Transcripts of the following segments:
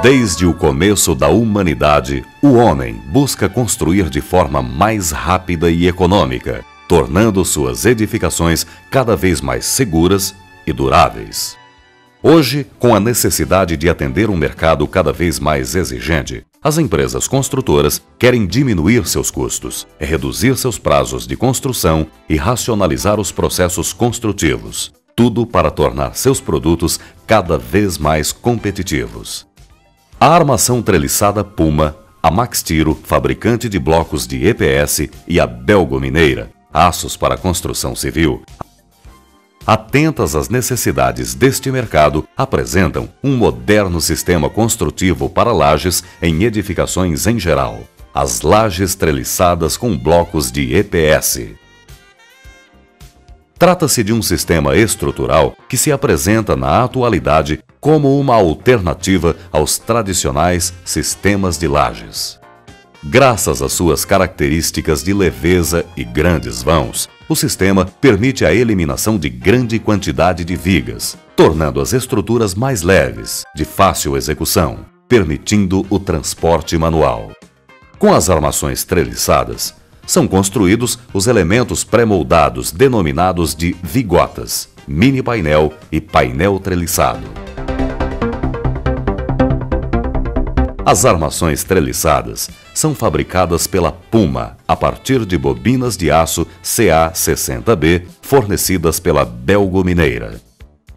Desde o começo da humanidade, o homem busca construir de forma mais rápida e econômica, tornando suas edificações cada vez mais seguras e duráveis. Hoje, com a necessidade de atender um mercado cada vez mais exigente, as empresas construtoras querem diminuir seus custos, reduzir seus prazos de construção e racionalizar os processos construtivos, tudo para tornar seus produtos cada vez mais competitivos. A armação treliçada Puma, a Max Tiro, fabricante de blocos de EPS, e a Belgo Mineira, aços para construção civil, atentas às necessidades deste mercado, apresentam um moderno sistema construtivo para lajes em edificações em geral. As lajes treliçadas com blocos de EPS. Trata-se de um sistema estrutural que se apresenta na atualidade como uma alternativa aos tradicionais sistemas de lajes. Graças às suas características de leveza e grandes vãos, o sistema permite a eliminação de grande quantidade de vigas, tornando as estruturas mais leves, de fácil execução, permitindo o transporte manual. Com as armações treliçadas, são construídos os elementos pré-moldados denominados de vigotas, mini painel e painel treliçado. As armações treliçadas são fabricadas pela Puma a partir de bobinas de aço CA60B fornecidas pela Belgo Mineira.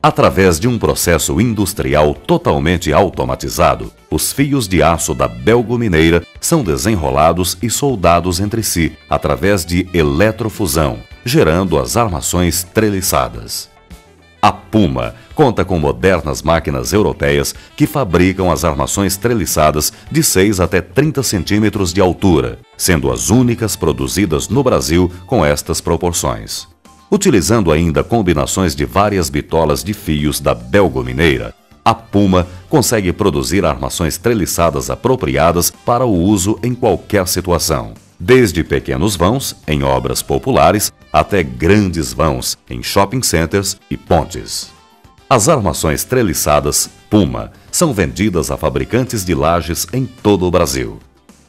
Através de um processo industrial totalmente automatizado, os fios de aço da Belgo Mineira são desenrolados e soldados entre si através de eletrofusão, gerando as armações treliçadas. A Puma conta com modernas máquinas europeias que fabricam as armações treliçadas de 6 até 30 centímetros de altura, sendo as únicas produzidas no Brasil com estas proporções. Utilizando ainda combinações de várias bitolas de fios da Belgo Mineira, a Puma consegue produzir armações treliçadas apropriadas para o uso em qualquer situação, desde pequenos vãos em obras populares até grandes vãos em shopping centers e pontes. As armações treliçadas Puma são vendidas a fabricantes de lajes em todo o Brasil.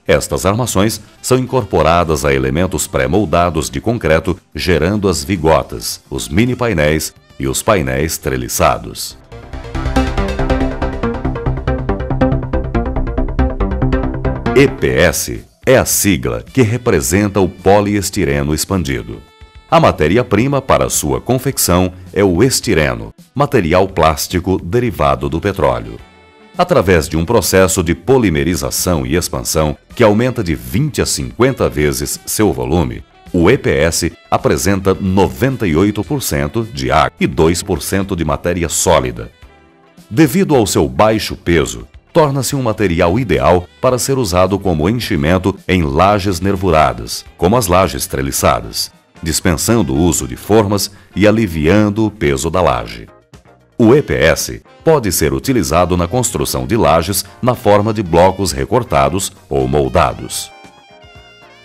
Estas armações são incorporadas a elementos pré-moldados de concreto, gerando as vigotas, os mini painéis e os painéis treliçados. EPS é a sigla que representa o poliestireno expandido. A matéria-prima para sua confecção é o estireno, material plástico derivado do petróleo. Através de um processo de polimerização e expansão que aumenta de 20 a 50 vezes seu volume, o EPS apresenta 98% de água e 2% de matéria sólida. Devido ao seu baixo peso, torna-se um material ideal para ser usado como enchimento em lajes nervuradas, como as lajes treliçadas, dispensando o uso de formas e aliviando o peso da laje. O EPS pode ser utilizado na construção de lajes na forma de blocos recortados ou moldados.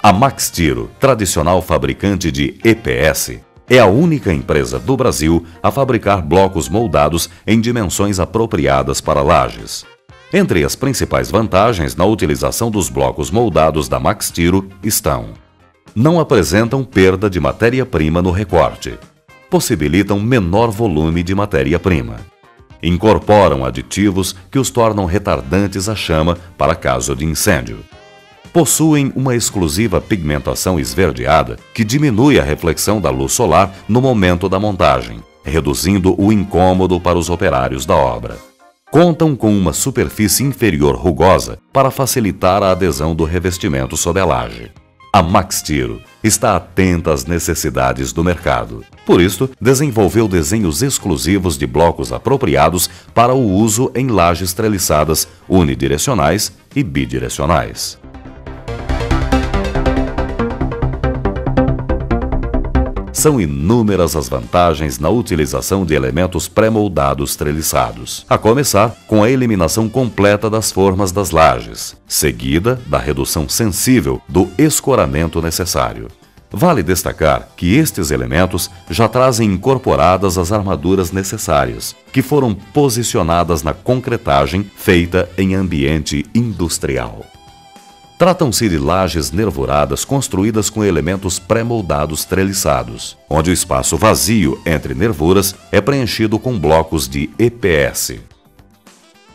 A Max Tiro, tradicional fabricante de EPS, é a única empresa do Brasil a fabricar blocos moldados em dimensões apropriadas para lajes. Entre as principais vantagens na utilização dos blocos moldados da Max Tiro estão: não apresentam perda de matéria-prima no recorte, possibilitam menor volume de matéria-prima, incorporam aditivos que os tornam retardantes à chama para caso de incêndio, possuem uma exclusiva pigmentação esverdeada que diminui a reflexão da luz solar no momento da montagem, reduzindo o incômodo para os operários da obra. Contam com uma superfície inferior rugosa para facilitar a adesão do revestimento sob a laje. A Max Tiro está atenta às necessidades do mercado. Por isso, desenvolveu desenhos exclusivos de blocos apropriados para o uso em lajes treliçadas unidirecionais e bidirecionais. São inúmeras as vantagens na utilização de elementos pré-moldados treliçados, a começar com a eliminação completa das formas das lajes, seguida da redução sensível do escoramento necessário. Vale destacar que estes elementos já trazem incorporadas as armaduras necessárias, que foram posicionadas na concretagem feita em ambiente industrial. Tratam-se de lajes nervuradas construídas com elementos pré-moldados treliçados, onde o espaço vazio entre nervuras é preenchido com blocos de EPS.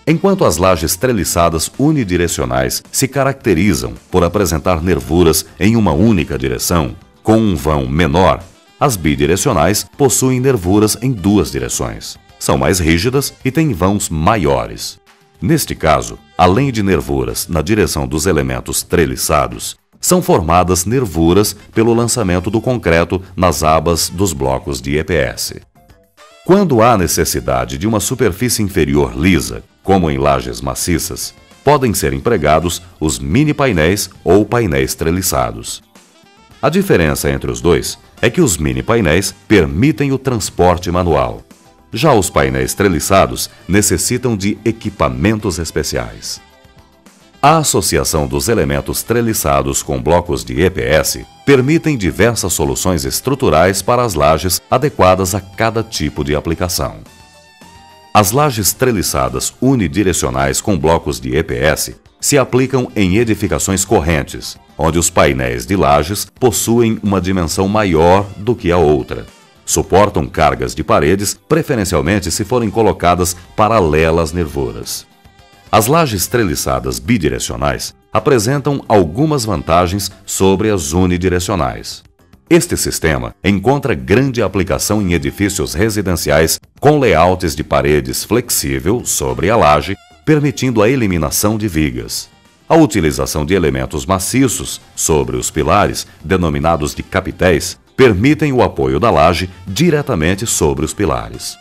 Enquanto as lajes treliçadas unidirecionais se caracterizam por apresentar nervuras em uma única direção, com um vão menor, as bidirecionais possuem nervuras em duas direções. São mais rígidas e têm vãos maiores. Neste caso, além de nervuras na direção dos elementos treliçados, são formadas nervuras pelo lançamento do concreto nas abas dos blocos de EPS. Quando há necessidade de uma superfície inferior lisa, como em lajes maciças, podem ser empregados os mini-painéis ou painéis treliçados. A diferença entre os dois é que os mini-painéis permitem o transporte manual. Já os painéis treliçados necessitam de equipamentos especiais. A associação dos elementos treliçados com blocos de EPS permitem diversas soluções estruturais para as lajes adequadas a cada tipo de aplicação. As lajes treliçadas unidirecionais com blocos de EPS se aplicam em edificações correntes, onde os painéis de lajes possuem uma dimensão maior do que a outra. Suportam cargas de paredes, preferencialmente se forem colocadas paralelas às nervuras. As lajes treliçadas bidirecionais apresentam algumas vantagens sobre as unidirecionais. Este sistema encontra grande aplicação em edifícios residenciais com layouts de paredes flexível sobre a laje, permitindo a eliminação de vigas. A utilização de elementos maciços sobre os pilares, denominados de capitéis, permitem o apoio da laje diretamente sobre os pilares.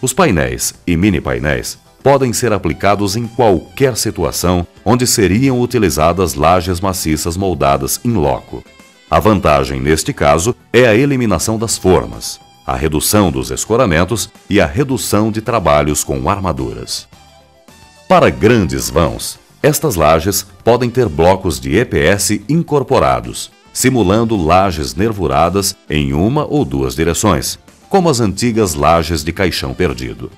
Os painéis e mini-painéis podem ser aplicados em qualquer situação onde seriam utilizadas lajes maciças moldadas in loco. A vantagem neste caso é a eliminação das formas, a redução dos escoramentos e a redução de trabalhos com armaduras. Para grandes vãos, estas lajes podem ter blocos de EPS incorporados, simulando lajes nervuradas em uma ou duas direções, como as antigas lajes de caixão perdido.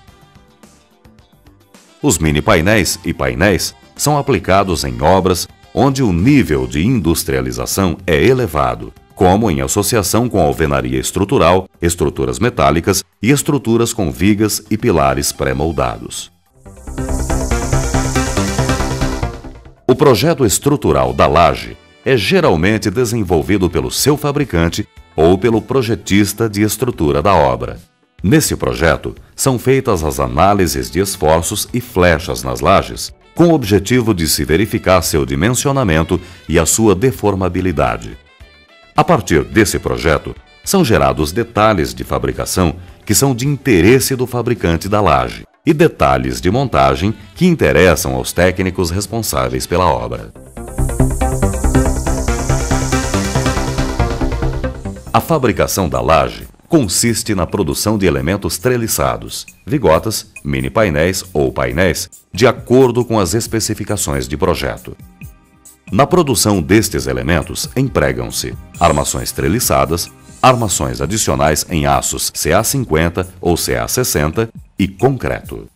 Os mini-painéis e painéis são aplicados em obras onde o nível de industrialização é elevado, como em associação com alvenaria estrutural, estruturas metálicas e estruturas com vigas e pilares pré-moldados. O projeto estrutural da laje é geralmente desenvolvido pelo seu fabricante ou pelo projetista de estrutura da obra. Nesse projeto, são feitas as análises de esforços e flechas nas lajes, com o objetivo de se verificar seu dimensionamento e a sua deformabilidade. A partir desse projeto, são gerados detalhes de fabricação que são de interesse do fabricante da laje e detalhes de montagem que interessam aos técnicos responsáveis pela obra. A fabricação da laje consiste na produção de elementos treliçados, vigotas, mini-painéis ou painéis, de acordo com as especificações de projeto. Na produção destes elementos, empregam-se armações treliçadas, armações adicionais em aços CA50 ou CA60 e concreto.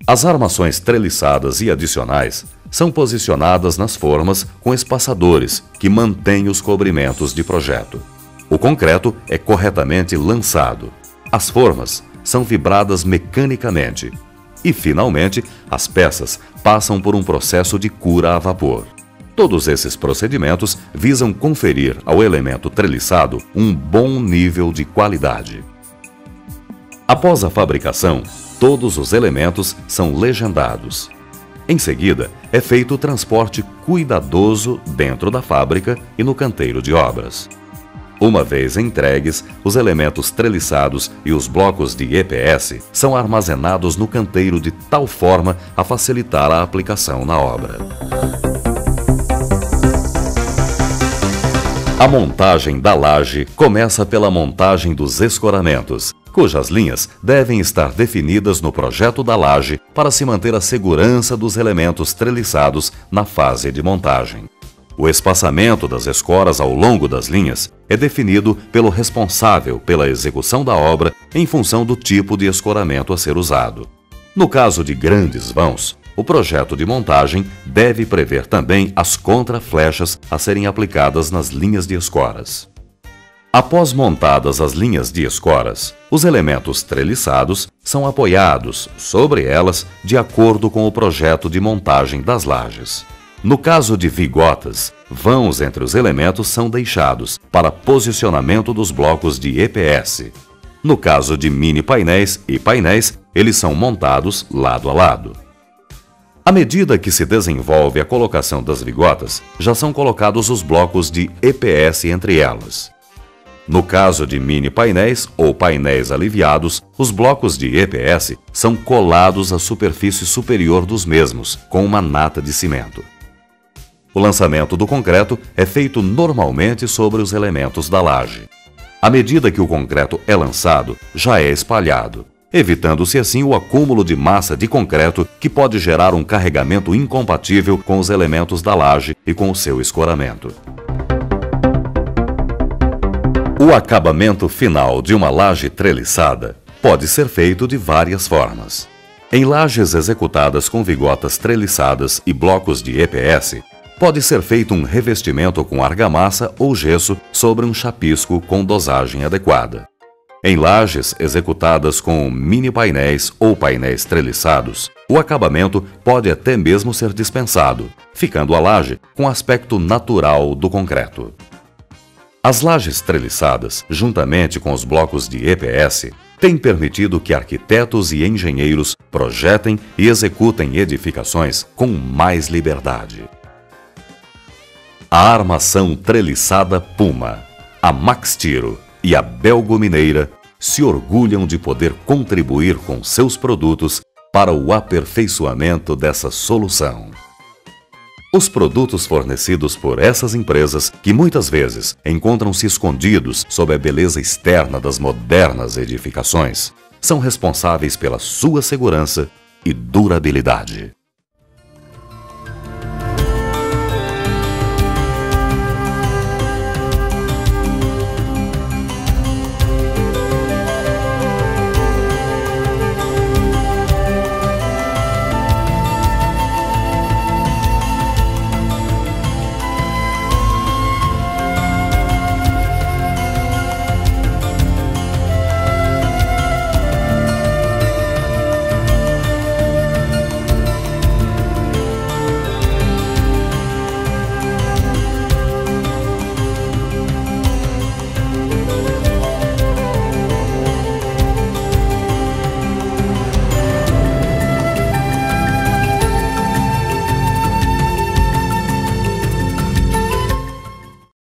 As armações treliçadas e adicionais são posicionadas nas formas com espaçadores que mantêm os cobrimentos de projeto. O concreto é corretamente lançado. As formas são vibradas mecanicamente. E, finalmente, as peças passam por um processo de cura a vapor. Todos esses procedimentos visam conferir ao elemento treliçado um bom nível de qualidade. Após a fabricação, todos os elementos são legendados. Em seguida, é feito o transporte cuidadoso dentro da fábrica e no canteiro de obras. Uma vez entregues, os elementos treliçados e os blocos de EPS são armazenados no canteiro de tal forma a facilitar a aplicação na obra. A montagem da laje começa pela montagem dos escoramentos, cujas linhas devem estar definidas no projeto da laje para se manter a segurança dos elementos treliçados na fase de montagem. O espaçamento das escoras ao longo das linhas é definido pelo responsável pela execução da obra em função do tipo de escoramento a ser usado. No caso de grandes vãos, o projeto de montagem deve prever também as contraflechas a serem aplicadas nas linhas de escoras. Após montadas as linhas de escoras, os elementos treliçados são apoiados sobre elas de acordo com o projeto de montagem das lajes. No caso de vigotas, vãos entre os elementos são deixados para posicionamento dos blocos de EPS. No caso de mini painéis e painéis, eles são montados lado a lado. À medida que se desenvolve a colocação das vigotas, já são colocados os blocos de EPS entre elas. No caso de mini painéis ou painéis aliviados, os blocos de EPS são colados à superfície superior dos mesmos com uma nata de cimento. O lançamento do concreto é feito normalmente sobre os elementos da laje. À medida que o concreto é lançado, já é espalhado, evitando-se assim o acúmulo de massa de concreto que pode gerar um carregamento incompatível com os elementos da laje e com o seu escoramento. O acabamento final de uma laje treliçada pode ser feito de várias formas. Em lajes executadas com vigotas treliçadas e blocos de EPS, pode ser feito um revestimento com argamassa ou gesso sobre um chapisco com dosagem adequada. Em lajes executadas com mini painéis ou painéis treliçados, o acabamento pode até mesmo ser dispensado, ficando a laje com aspecto natural do concreto. As lajes treliçadas, juntamente com os blocos de EPS, têm permitido que arquitetos e engenheiros projetem e executem edificações com mais liberdade. A armação treliçada Puma, a Max Tiro e a Belgo Mineira se orgulham de poder contribuir com seus produtos para o aperfeiçoamento dessa solução. Os produtos fornecidos por essas empresas, que muitas vezes encontram-se escondidos sob a beleza externa das modernas edificações, são responsáveis pela sua segurança e durabilidade.